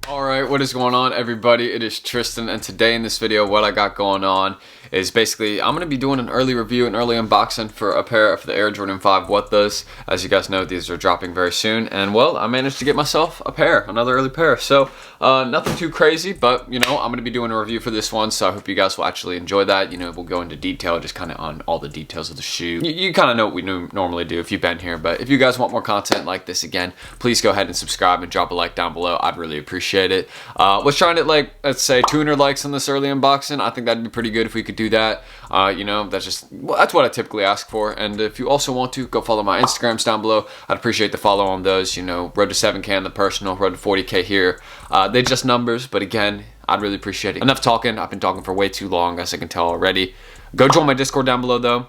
Alright, what is going on, everybody? It is Tristan, and today in this video what I got going on is basically I'm going to be doing an early review, an early unboxing for a pair of the Air Jordan 5 What Those. As you guys know, these are dropping very soon, and well, I managed to get myself a pair, another early pair. So nothing too crazy, but you know, I'm going to be doing a review for this one, so I hope you guys will actually enjoy that. You know, we'll go into detail just kind of on all the details of the shoe. You kind of know what we normally do if you've been here, but if you guys want more content like this again, please go ahead and subscribe and drop a like down below. I'd really appreciate it. Let's try to hit, like, let's say 200 likes on this early unboxing. I think that'd be pretty good if we could do that. You know, that's what I typically ask for. And if you also want to, go follow my Instagrams down below. I'd appreciate the follow on those. You know, road to 7K on the personal, road to 40K here. They're just numbers, but again, I'd really appreciate it. Enough talking. I've been talking for way too long, as I can tell already. Go join my Discord down below, though.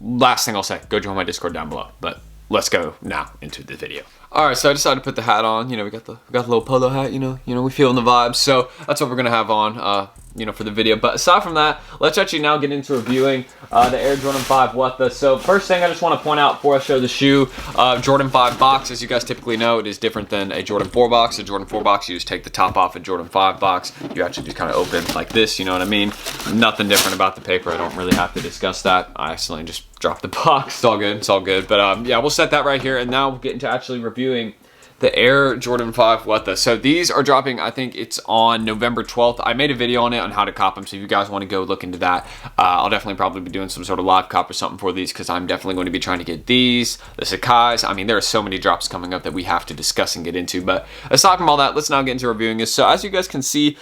Last thing I'll say, go join my Discord down below. But let's go now into the video. All right, so I decided to put the hat on. You know, we got the little polo hat. You know, we feeling the vibes. So that's what we're gonna have on. You know, for the video. But aside from that, let's actually now get into reviewing the Air Jordan 5 What The. So first thing I just want to point out before I show the shoe, Jordan 5 box, as you guys typically know, it is different than a Jordan 4 box. A Jordan 4 box, you just take the top off a Jordan 5 box. You actually just kind of open like this, you know what I mean? Nothing different about the paper. I don't really have to discuss that. I accidentally just dropped the box. It's all good. It's all good. But yeah, we'll set that right here, and now we'll get into actually reviewing the Air Jordan 5 What The. So these are dropping, I think it's on November 12th. I made a video on it on how to cop them, so if you guys want to go look into that, I'll definitely probably be doing some sort of live cop or something for these, because I'm definitely going to be trying to get these, the Sakai's. I mean, there are so many drops coming up that we have to discuss and get into. But aside from all that, let's now get into reviewing this. So as you guys can see,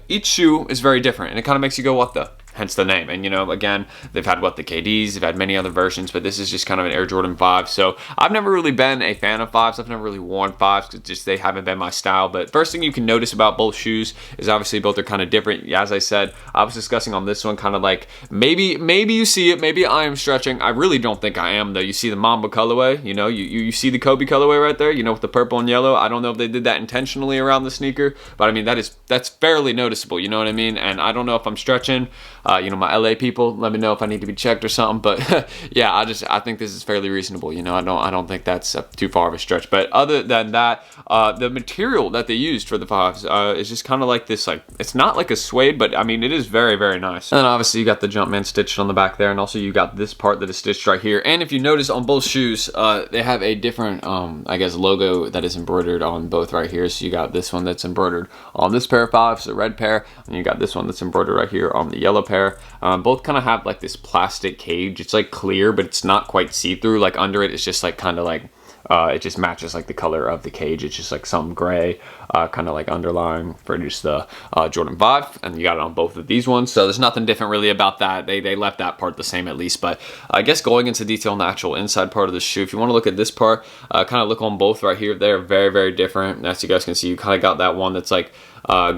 each shoe is very different, and it kind of makes you go, what the? Hence the name. And you know, again, they've had what, the KDs, they've had many other versions, but this is just kind of an Air Jordan 5. So I've never really been a fan of 5s. I've never really worn 5s because just they haven't been my style. But first thing you can notice about both shoes is obviously both are kind of different. As I said, I was discussing on this one kind of like maybe you see it, maybe I am stretching. I really don't think I am though. You see the Mamba colorway, you know, you see the Kobe colorway right there, you know, with the purple and yellow. I don't know if they did that intentionally around the sneaker, but I mean that's fairly noticeable, you know what I mean? And I don't know if I'm stretching. You know, my LA people, let me know if I need to be checked or something. But yeah, I think this is fairly reasonable. You know, I don't think that's too far of a stretch. But other than that, the material that they used for the 5s is just kind of like this, like, it's not like a suede, but I mean, it is very, very nice. And then obviously you got the Jumpman stitched on the back there, and also you got this part that is stitched right here. And if you notice on both shoes, they have a different, I guess, logo that is embroidered on both right here. So you got this one that's embroidered on this pair of 5s, the red pair, and you got this one that's embroidered right here on the yellow pair. Both kind of have like this plastic cage. It's like clear, but it's not quite see-through. Like under it, it's just like kind of like it just matches like the color of the cage. It's just like some gray, kind of like underlying for just the Jordan 5, and you got it on both of these ones. So there's nothing different really about that. They left that part the same at least. But I guess going into detail on the actual inside part of the shoe, if you want to look at this part, kind of look on both right here. They're very, very different. As you guys can see, you kind of got that one that's like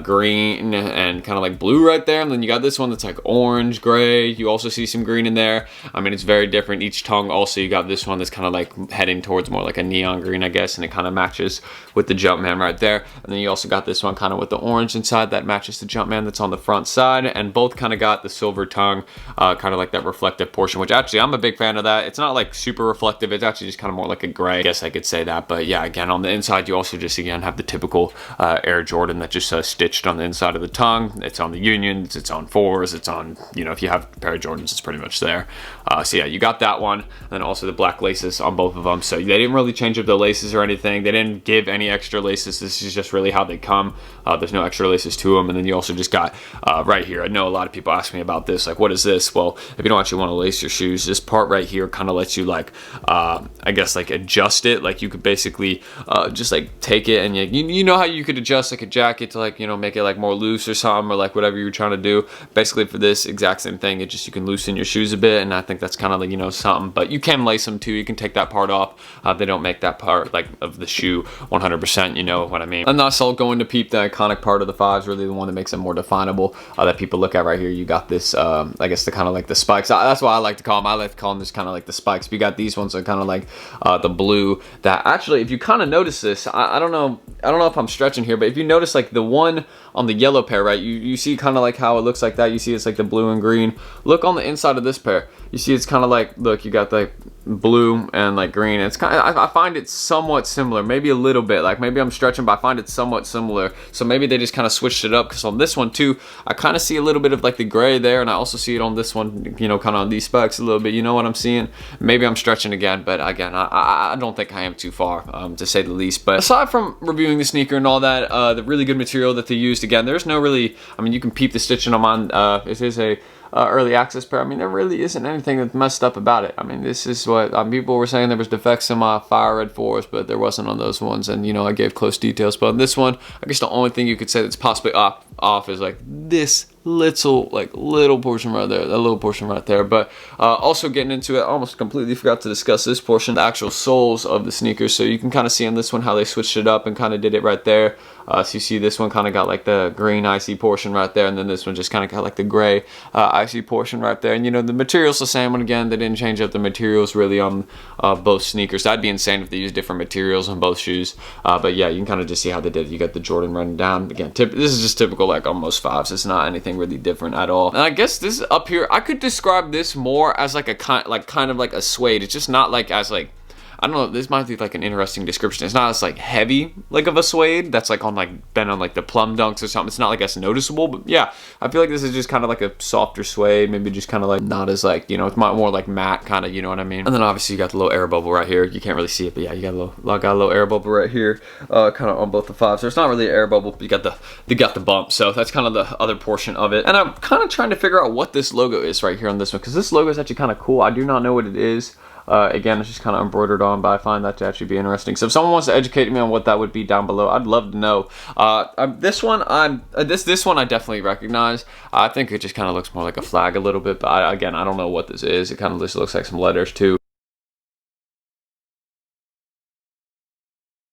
green and kind of like blue right there, and then you got this one that's like orange, gray. You also see some green in there. I mean, it's very different. Each tongue also, you got this one that's kind of like heading towards more like a neon green, I guess, and it kind of matches with the Jumpman right there. And then you also got this one kind of with the orange inside that matches the Jumpman that's on the front side, and both kind of got the silver tongue, kind of like that reflective portion, which actually I'm a big fan of that. It's not like super reflective. It's actually just kind of more like a gray, I guess I could say that. But yeah, again, on the inside, you also just again have the typical Air Jordan that just stitched on the inside of the tongue. It's on the Unions, it's on 4s, it's on, you know, if you have a pair of Jordans, it's pretty much there. So yeah, you got that one, and then also the black laces on both of them. So they didn't really change up the laces or anything. They didn't give any extra laces. This is just really how they come. There's no extra laces to them. And then you also just got right here, I know a lot of people ask me about this, like, what is this? Well, if you don't actually want to lace your shoes, this part right here kind of lets you like I guess like adjust it. Like you could basically just like take it, and you know how you could adjust like a jacket to like, you know, make it like more loose or something, or like whatever you're trying to do. Basically for this exact same thing, it just, you can loosen your shoes a bit, and I think that's kind of like, you know, something. But you can lace them too. You can take that part off. They don't make that part like of the shoe 100%, you know what I mean. And that's all going to peep the iconic part of the 5s, really the one that makes them more definable, that people look at right here. You got this I guess the kind of like the spikes. That's why I like to call them. I like to call them this kind of like the spikes. But you got these ones that kind of like the blue, that actually, if you kind of notice this, I don't know if I'm stretching here, but if you notice like the one on the yellow pair, right, you see kind of like how it looks like that. You see it's like the blue and green. Look on the inside of this pair. You see it's kind of like, look, you got like blue and like green. It's kind of, I find it somewhat similar, maybe a little bit, like maybe I'm stretching, but I find it somewhat similar. So maybe they just kind of switched it up, because on this one too, I kind of see a little bit of like the gray there, and I also see it on this one, you know, kind of on these specs a little bit. You know what I'm seeing? Maybe I'm stretching again, but again, I don't think I am too far, to say the least. But aside from reviewing the sneaker and all that, the really good material that they used, again, there's no really, I mean, you can peep the stitching on mine. It is a early access pair. I mean, there really isn't anything that's messed up about it. I mean, this is what people were saying. There was defects in my Fire Red 4s, but there wasn't on those ones, and you know, I gave close details. But on this one, I guess the only thing you could say that's possibly off is like this little portion right there, that little portion right there. But also getting into it, I almost completely forgot to discuss this portion, the actual soles of the sneakers. So you can kind of see on this one how they switched it up and kind of did it right there. So you see this one kind of got like the green icy portion right there, and then this one just kind of got like the gray icy portion right there. And you know, the material's the same one. Again, they didn't change up the materials really on both sneakers. That'd be insane if they used different materials on both shoes. But yeah, you can kind of just see how they did it. You got the Jordan running down. Again, this is just typical like almost fives. It's not anything really different at all. And I guess this up here, I could describe this more as like a kind of like a suede. It's just not like as like, I don't know, this might be like an interesting description. It's not as like heavy like of a suede that's like on like been on like the plum dunks or something. It's not like as noticeable, but yeah, I feel like this is just kind of like a softer suede, maybe just kind of like not as like, you know, it's more like matte kind of, you know what I mean? And then obviously you got the little air bubble right here. You can't really see it, but yeah, you got a little air bubble right here, kind of on both the fives. So it's not really an air bubble, but you got the bump. So that's kind of the other portion of it. And I'm kind of trying to figure out what this logo is right here on this one, because this logo is actually kind of cool. I do not know what it is. Again, it's just kind of embroidered on, but I find that to actually be interesting. So if someone wants to educate me on what that would be down below, I'd love to know. This one I definitely recognize. I think it just kind of looks more like a flag a little bit, but again, I don't know what this is. It kind of just looks like some letters too.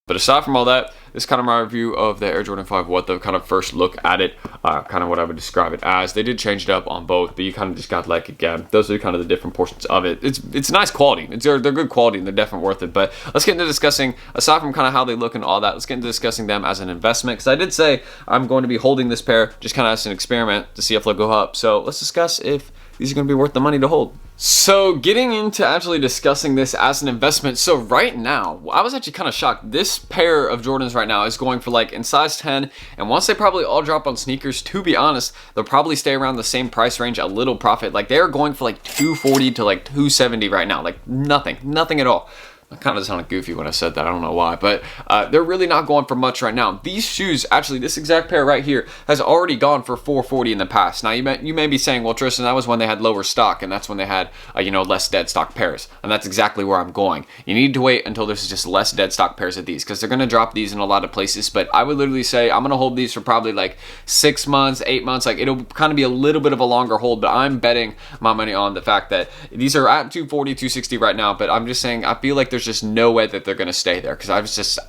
But aside from all that, this is kind of my review of the Air Jordan 5, what the kind of first look at it, kind of what I would describe it as. They did change it up on both, but you kind of just got like, again, those are kind of the different portions of it. It's nice quality. They're good quality, and they're definitely worth it. But let's get into discussing, aside from kind of how they look and all that, let's get into discussing them as an investment. Because I did say I'm going to be holding this pair just kind of as an experiment to see if they'll go up. So let's discuss if these are going to be worth the money to hold. So getting into actually discussing this as an investment. So right now, I was actually kind of shocked. This pair of Jordans right now is going for like in size 10. And once they probably all drop on sneakers, to be honest, they'll probably stay around the same price range, a little profit. Like they're going for like $240 to like $270 right now. Like nothing at all. I kind of sounded goofy when I said that. I don't know why, but they're really not going for much right now. These shoes, actually, this exact pair right here has already gone for $440 in the past. Now, you may be saying, well, Tristan, that was when they had lower stock, and that's when they had, you know, less dead stock pairs. And that's exactly where I'm going. You need to wait until there's just less dead stock pairs of these, because they're going to drop these in a lot of places. But I would literally say I'm going to hold these for probably like 6 months, 8 months. Like it'll kind of be a little bit of a longer hold, but I'm betting my money on the fact that these are at $240, $260 right now. But I'm just saying, I feel like there's just no way that they're going to stay there, because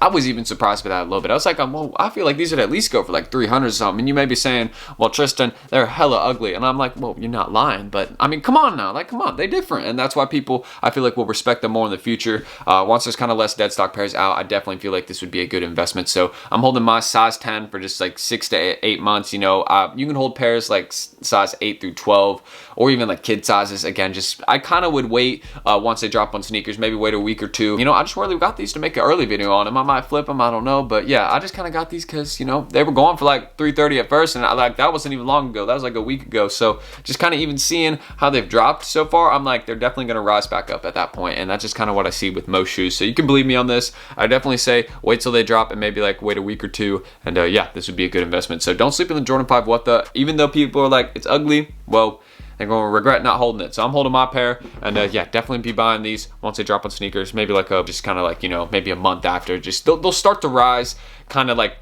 I was even surprised by that a little bit. I was like, well, I feel like these would at least go for like 300 or something. And you may be saying, well, Tristan, they're hella ugly. And I'm like, well, you're not lying, but I mean, come on now, like, come on, they're different. And that's why people, I feel like, will respect them more in the future. Once there's kind of less dead stock pairs out, I definitely feel like this would be a good investment. So I'm holding my size 10 for just like 6 to 8 months. You know, you can hold pairs like size 8 through 12, or even like kid sizes. Again, just, I kind of would wait once they drop on sneakers, maybe wait a week or two. You know, I just really got these to make an early video on them. I might flip them, I don't know, but yeah, I just kind of got these because, you know, they were going for like $330 at first, and that wasn't even long ago. That was like a week ago. So just kind of even seeing how they've dropped so far, I'm like, they're definitely going to rise back up at that point, and that's just kind of what I see with most shoes. So you can believe me on this. I definitely say wait till they drop and maybe like wait a week or two, and yeah, this would be a good investment. So don't sleep in the Jordan 5 what the, even though people are like, it's ugly, well, they're going to regret not holding it. So I'm holding my pair, and yeah, definitely be buying these once they drop on sneakers. Maybe like just kind of like, you know, maybe a month after. Just they'll start to rise kind of like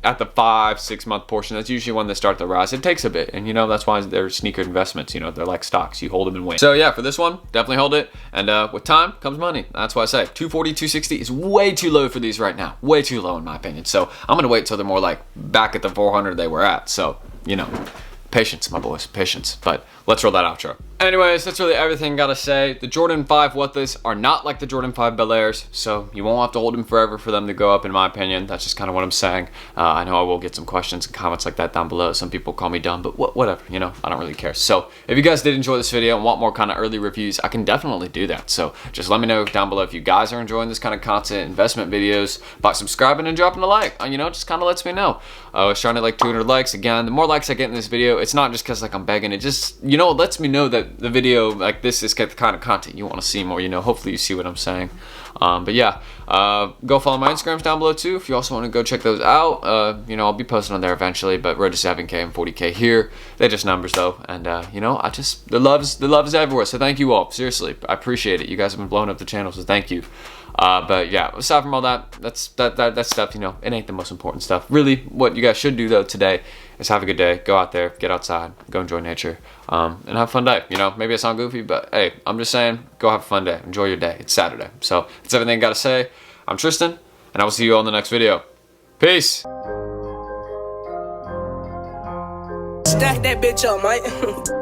at the 5-6 month portion. That's usually when they start to rise. It takes a bit, and you know, that's why they're sneaker investments. You know, they're like stocks. You hold them and wait. So yeah, for this one, definitely hold it, and with time comes money. That's why I say 240, 260 is way too low for these right now. Way too low in my opinion. So I'm gonna wait till they're more like back at the 400 they were at. So, you know, patience, my boys, patience. But let's roll that outro. Anyways, that's really everything gotta say. The Jordan 5 What This are not like the Jordan 5 Bel Airs, so you won't have to hold them forever for them to go up, in my opinion. That's just kind of what I'm saying. I know I will get some questions and comments like that down below. Some people call me dumb, but whatever, you know, I don't really care. So if you guys did enjoy this video and want more kind of early reviews, I can definitely do that. So just let me know down below if you guys are enjoying this kind of content, investment videos, by subscribing and dropping a like. You know, just kind of lets me know. I was trying to like 200 likes. Again, the more likes I get in this video, it's not just because like I'm begging. It just, you know, it lets me know that the video like this is the kind of content you want to see more. You know, hopefully you see what I'm saying. But yeah, go follow my Instagrams down below too if you also want to go check those out. You know, I'll be posting on there eventually, but road to 7K and 40K here. They're just numbers though, and you know, I just the love is everywhere. So thank you all, seriously, I appreciate it. You guys have been blowing up the channel, so thank you. But yeah, aside from all that, that stuff, you know, it ain't the most important stuff. Really, what you guys should do though today is have a good day. Go out there, get outside, go enjoy nature, and have a fun day. You know, maybe I sound goofy, but hey, I'm just saying, go have a fun day. Enjoy your day. It's Saturday. So that's everything I gotta say. I'm Tristan, and I will see you all in the next video. Peace. Stack that bitch up, mate.